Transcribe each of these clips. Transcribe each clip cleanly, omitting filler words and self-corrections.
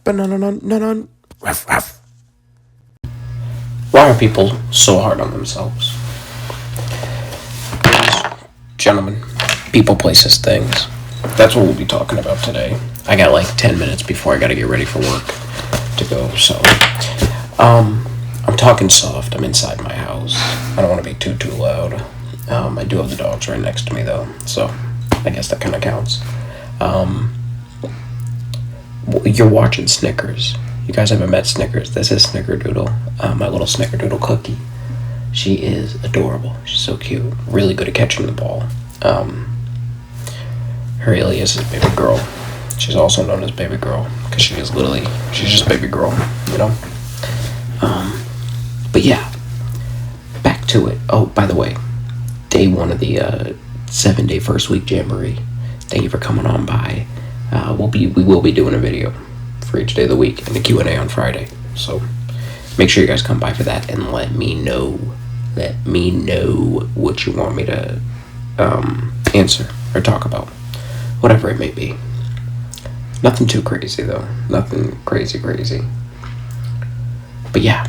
Banana. Ruff, ruff. Why are people so hard on themselves? Gentlemen, people, places, things. That's what we'll be talking about today. I got like 10 minutes before I gotta get ready for work to go, so. I'm talking soft. I'm inside my house. I don't want to be too loud. I do have the dogs right next to me, though, so I guess that kind of counts. You're watching Snickers. You guys haven't met Snickers. This is Snickerdoodle, my little Snickerdoodle cookie. She is adorable. She's so cute. Really good at catching the ball. Her alias is Baby Girl. She's also known as Baby Girl because she's just Baby Girl, you know? But yeah, back to it. Oh, by the way, day one of the 7-day first week jamboree. Thank you for coming on by. We will be doing a video for each day of the week and the Q&A on Friday. So make sure you guys come by for that and let me know what you want me to answer or talk about, whatever it may be. Nothing too crazy though. Nothing crazy. But yeah,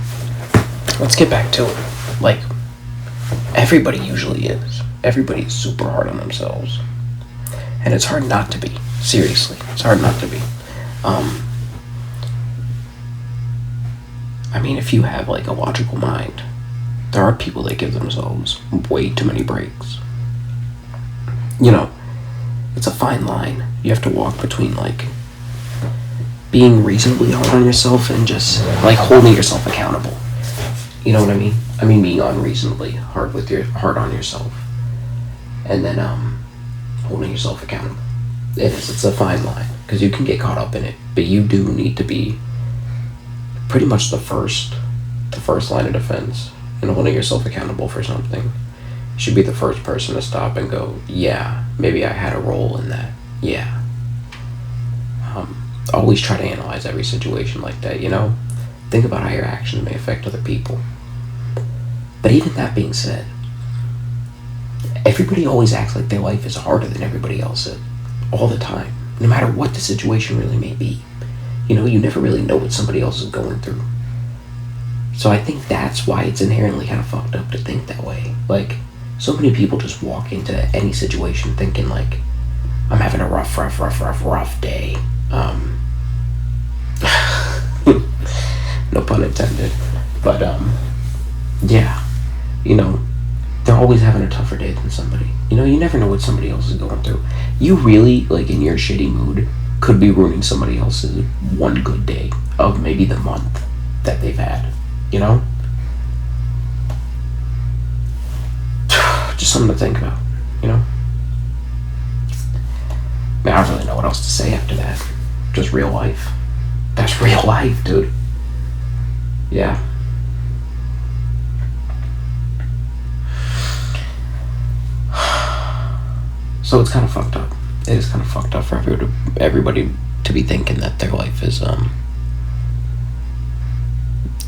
let's get back to it. Like, everybody usually is. Everybody's super hard on themselves. And it's hard not to be. Seriously, it's hard not to be. I mean, if you have like a logical mind, there are people that give themselves way too many breaks. You know, it's a fine line. You have to walk between like being reasonably hard on yourself and just like holding yourself accountable. You know what I mean? I mean being unreasonably hard on yourself, and then holding yourself accountable. It's a fine line because you can get caught up in it, but you do need to be pretty much the first line of defense in holding yourself accountable for something. You should be the first person to stop and go, yeah, maybe I had a role in that. Yeah. Always try to analyze every situation like that, you know? Think about how your actions may affect other people. But even that being said, everybody always acts like their life is harder than everybody else's all the time, no matter what the situation really may be. You know, you never really know what somebody else is going through. So I think that's why it's inherently kind of fucked up to think that way. Like, so many people just walk into any situation thinking like, I'm having a rough day. No pun intended. But, yeah, you know, they're always having a tougher day than somebody. You know, you never know what somebody else is going through. You really, like, in your shitty mood, could be ruining somebody else's one good day of maybe the month that they've had, you know? Just something to think about, you know? I mean, I don't really know what else to say after that. Just real life. That's real life, dude. Yeah. So it's kind of fucked up. It is kind of fucked up for everybody to be thinking that their life is,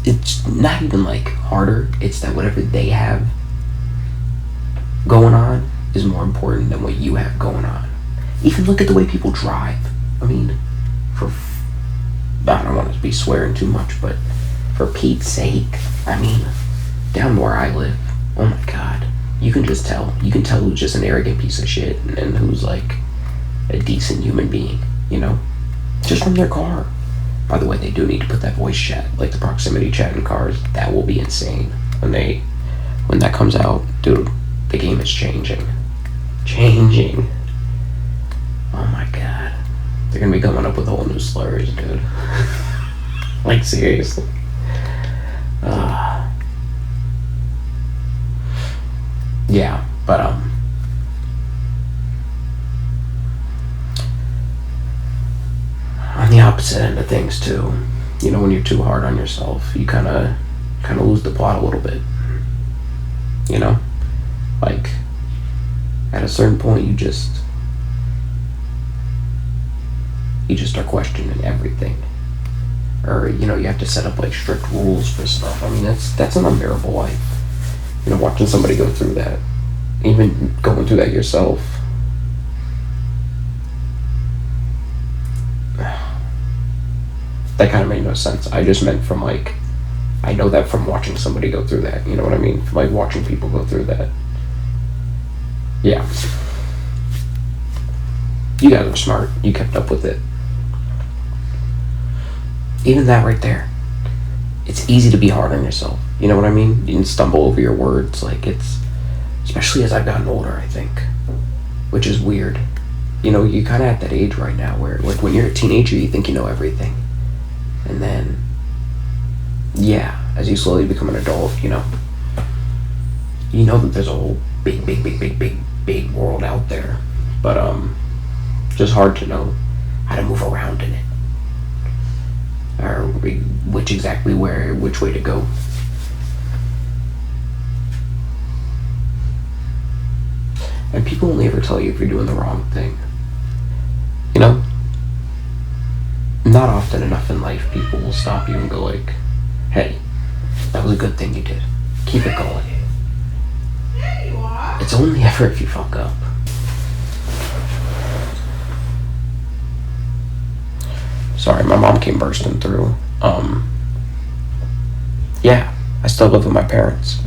it's not even like harder. It's that whatever they have going on is more important than what you have going on. Even look at the way people drive. I mean, I don't want to be swearing too much, but for Pete's sake, I mean, down where I live, oh my God, you can just tell. You can tell who's just an arrogant piece of shit and who's like a decent human being, you know? Just from their car. By the way, they do need to put that voice chat, like the proximity chat in cars. That will be insane when that comes out. Dude, the game is changing. Oh my God. They're gonna be coming up with whole new slurs, dude. Like, seriously. Yeah, but on the opposite end of things too, you know, when you're too hard on yourself, you kind of lose the plot a little bit. You know, like at a certain point, you just start questioning everything, or you know, you have to set up like strict rules for stuff. I mean, that's an unbearable life. You know, watching somebody go through that, even going through that yourself. That kind of made no sense. I just meant from like, I know that from watching somebody go through that. You know what I mean? From like watching people go through that. Yeah. You guys are smart. You kept up with it. Even that right there. It's easy to be hard on yourself. You know what I mean? You can stumble over your words. Like it's, especially as I've gotten older, I think, which is weird. You know, you kind of at that age right now where, like, when you're a teenager, you think you know everything. And then, yeah, as you slowly become an adult, you know that there's a whole big world out there. But, just hard to know how to move around in it. Or which way to go. And people only ever tell you if you're doing the wrong thing. You know? Not often enough in life people will stop you and go like, hey, that was a good thing you did. Keep it going. It's only ever if you fuck up. Sorry, my mom came bursting through. Yeah, I still live with my parents.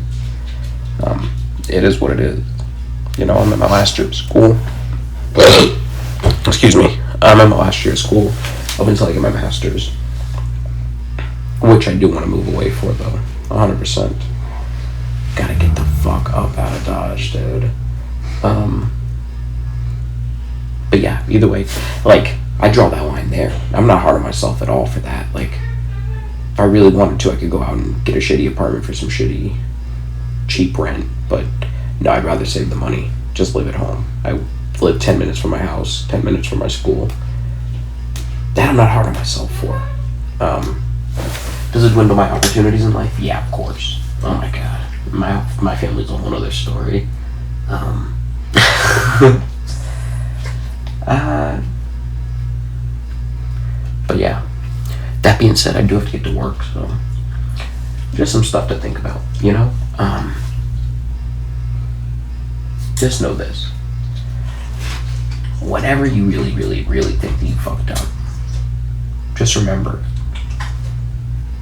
It is what it is. You know, I'm in my last year of school. Excuse me. I'm in my last year of school up until I get my master's. Which I do want to move away for, though. 100%. Gotta get the fuck up out of Dodge, dude. But yeah, either way, like, I draw that line there. I'm not hard on myself at all for that. Like, if I really wanted to, I could go out and get a shitty apartment for some shitty, cheap rent. But no, I'd rather save the money. Just live at home. I live 10 minutes from my house, 10 minutes from my school. That I'm not hard on myself for. Does it dwindle my opportunities in life? Yeah, of course. Oh my god. My family's a whole other story. But yeah. That being said, I do have to get to work, so just some stuff to think about, you know? Just know this. Whenever you really think that you fucked up, just remember,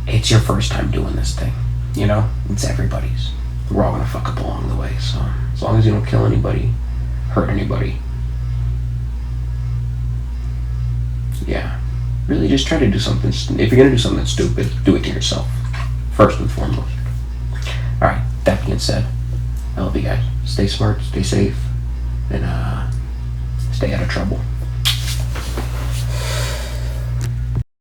it's your first time doing this thing, you know? It's everybody's. We're all gonna fuck up along the way, so as long as you don't kill anybody, hurt anybody, yeah, really just try to do something. If you're gonna do something stupid, do it to yourself, first and foremost. Alright, that being said, I love you guys. Stay smart, stay safe, and stay out of trouble.